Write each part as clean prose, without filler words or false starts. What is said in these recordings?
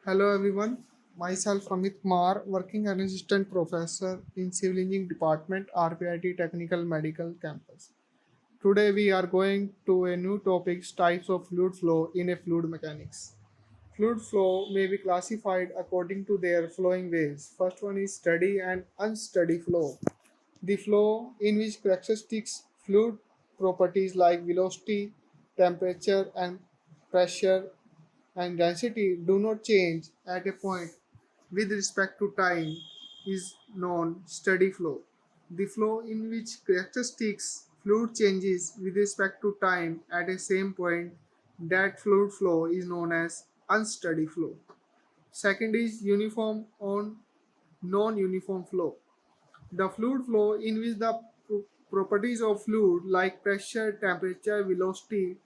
Hello everyone, myself Amit Kumar, working as assistant professor in Civil Engineering Department, RPIIT Technical Medical Campus. Today we are going to a new topic, types of fluid flow in a fluid mechanics. Fluid flow may be classified according to their flowing ways. First one is steady and unsteady flow. The flow in which characteristics fluid properties like velocity, temperature and pressure and density do not change at a point with respect to time is known steady flow. The flow in which characteristics fluid changes with respect to time at a same point, that fluid flow is known as unsteady flow. Second is uniform on non-uniform flow. The fluid flow in which the properties of fluid like pressure, temperature, velocity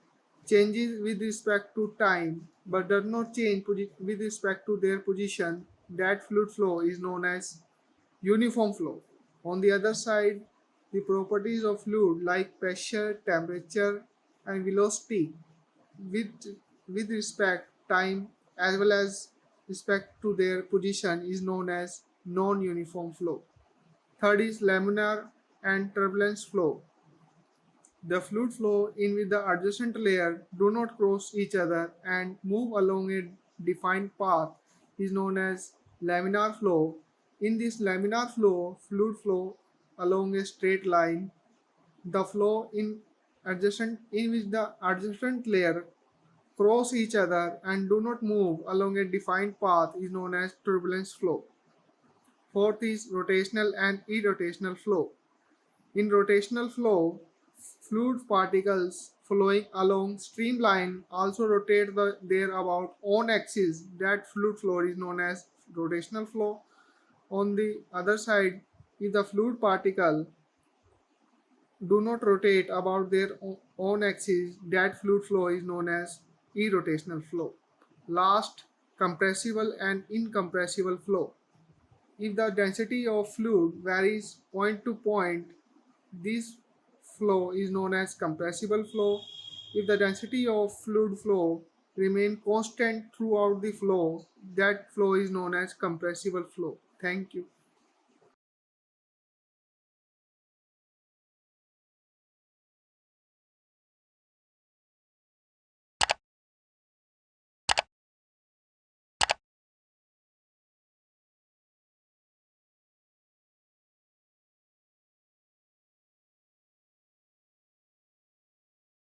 changes with respect to time but does not change with respect to their position, that fluid flow is known as uniform flow. On the other side, the properties of fluid like pressure, temperature and velocity with with respect time as well as respect to their position is known as non-uniform flow. Third is laminar and turbulence flow. The fluid flow in which the adjacent layers do not cross each other and move along a defined path is known as laminar flow. In this laminar flow, fluid flow along a straight line. The flow in which the adjacent layer cross each other and do not move along a defined path is known as turbulence flow. Fourth is rotational and irrotational flow. In rotational flow, fluid particles flowing along streamline also rotate their about own axis. That fluid flow is known as rotational flow. On the other side, if the fluid particle do not rotate about their own axis, that fluid flow is known as irrotational flow. Last, compressible and incompressible flow. If the density of fluid varies point to point, this flow is known as compressible flow. If the density of fluid flow remain constant throughout the flow, that flow is known as compressible flow. Thank you.